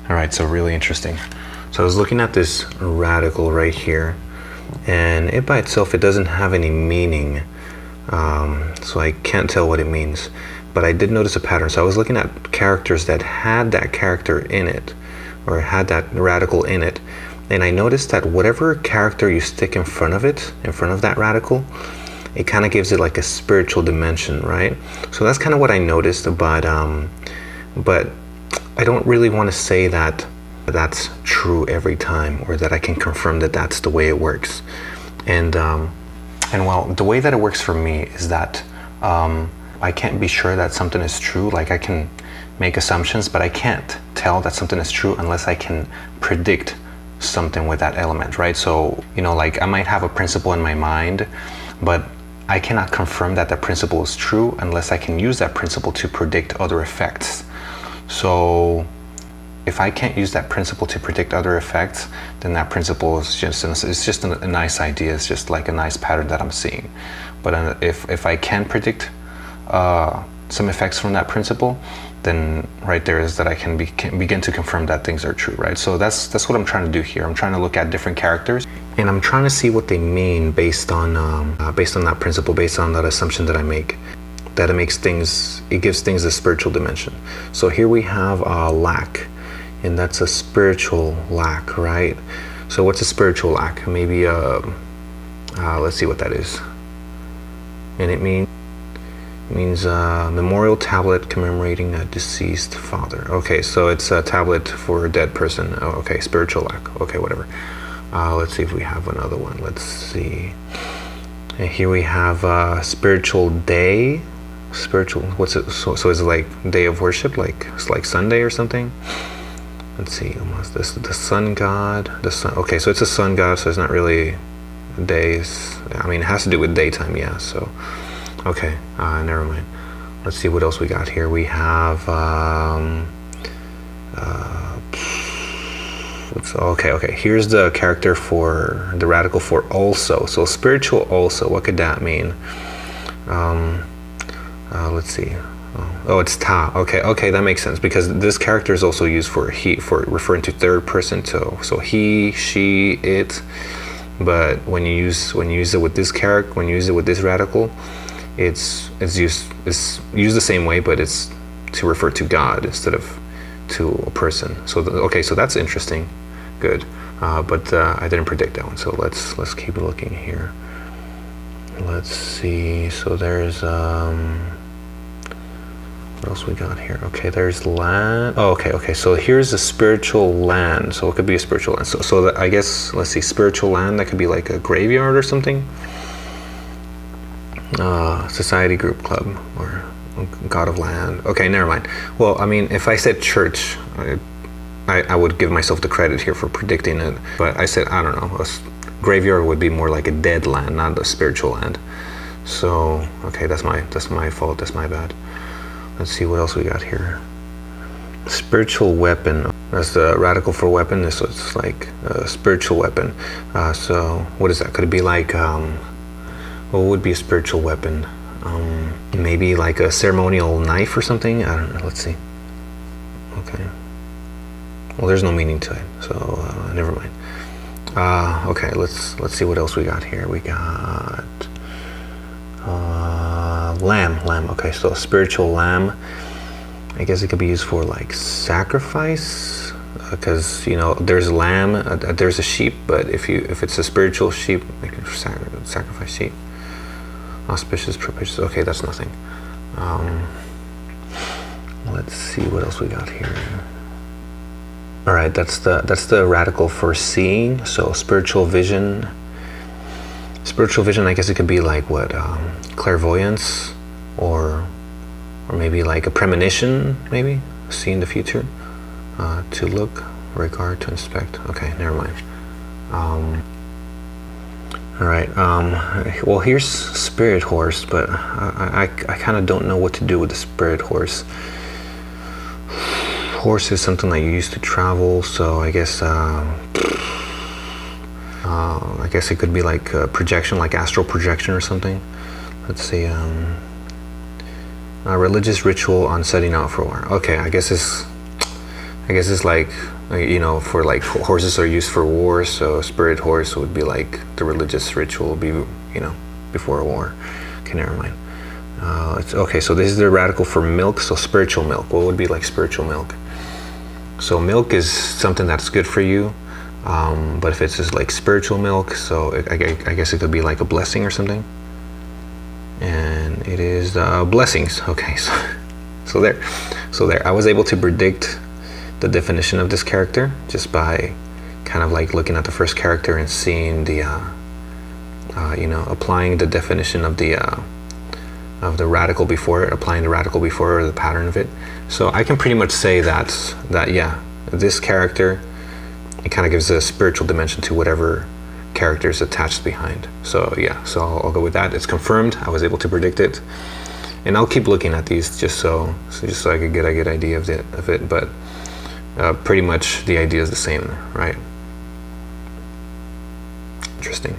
All right, so really interesting. So I was looking at this radical right here, and it by itself, it doesn't have any meaning. So I can't tell what it means, but I did notice a pattern. So I was looking at characters that had that character in it, or had that radical in it, and I noticed that whatever character you stick in front of it, in front of that radical, it kind of gives it like a spiritual dimension, right? So that's kind of what I noticed, but I don't really want to say that that's true every time, or that I can confirm that that's the way it works. And well, the way that it works for me is that I can't be sure that something is true. Like, I can make assumptions, but I can't tell that something is true unless I can predict something with that element, right? So, you know, like, I might have a principle in my mind, but I cannot confirm that that principle is true unless I can use that principle to predict other effects. So if I can't use that principle to predict other effects, then that principle is just a nice idea. It's just like a nice pattern that I'm seeing. But if I can predict some effects from that principle, then right there is that I can begin to confirm that things are true, right? So that's what I'm trying to do here. I'm trying to look at different characters, and I'm trying to see what they mean based on that principle, based on that assumption that I make. That it gives things a spiritual dimension. So here we have lack, and that's a spiritual lack, right? So what's a spiritual lack? Maybe let's see what that is. And it means memorial tablet commemorating a deceased father. Okay, so it's a tablet for a dead person. Oh, okay, spiritual lack. Okay, whatever. Let's see if we have another one. Let's see. And here we have spiritual day. Spiritual, what's it? So is it like day of worship? Like it's like Sunday or something? Let's see. Almost this the sun god. The sun. Okay, so it's a sun god. So it's not really days. I mean, it has to do with daytime. Yeah. So okay. Never mind. Let's see what else we got here. We have okay. Here's the character for the radical for also. So spiritual also. What could that mean? Let's see. Oh, it's ta. Okay, that makes sense, because this character is also used for referring to third person. So he, she, it. But when you use it with this character, when you use it with this radical, it's used the same way, but it's to refer to God instead of to a person. So so that's interesting. Good. But I didn't predict that one. So let's keep looking here. Let's see. So there's what else we got here? Okay, there's land. Oh, okay. So here's a spiritual land. So it could be a spiritual land. So I guess, let's see, spiritual land, that could be like a graveyard or something. Society, group, club, or god of land. Okay, never mind. Well, I mean, if I said church, I would give myself the credit here for predicting it. But I said, I don't know, a graveyard would be more like a dead land, not a spiritual land. So, okay, that's my fault. That's my bad. Let's see what else we got here. Spiritual weapon. That's the radical for weapon. So it's like a spiritual weapon. So what is that? Could it be like, what would be a spiritual weapon? Maybe like a ceremonial knife or something? I don't know. Let's see. Okay. Well, there's no meaning to it. So never mind. Okay, let's see what else we got here. We got lamb. Okay, so spiritual lamb. I guess it could be used for like sacrifice, because you know there's a lamb, there's a sheep, but if it's a spiritual sheep, you can sacrifice sheep. Auspicious, propitious. Okay, that's nothing. Let's see what else we got here. All right, that's the radical for seeing. So spiritual vision. Spiritual vision, I guess it could be like what, clairvoyance, or maybe like a premonition, maybe seeing the future. To look, regard, to inspect. Okay, never mind. All right. Well, here's spirit horse, but I kind of don't know what to do with the spirit horse. Horse is something that you use to travel, so I guess it could be like a projection, like astral projection or something. Let's see. A religious ritual on setting out for war. Okay, I guess I guess it's like, you know, for like horses are used for war, so spirit horse would be like the religious ritual, be, you know, before a war. Okay, never mind. It's okay. So this is the radical for milk. So spiritual milk. What would be like spiritual milk? So milk is something that's good for you, but if it's just like spiritual milk, so I guess it could be like a blessing or something. And it is blessings. Okay, so there. I was able to predict the definition of this character just by kind of like looking at the first character and seeing the, you know, applying the definition of the radical before it, applying the radical before it, or the pattern of it. So I can pretty much say that yeah, this character, it kind of gives a spiritual dimension to whatever character is attached behind. So yeah, so I'll go with that. It's confirmed. I was able to predict it, and I'll keep looking at these just so I could get a good idea of it. But pretty much the idea is the same, right? Interesting.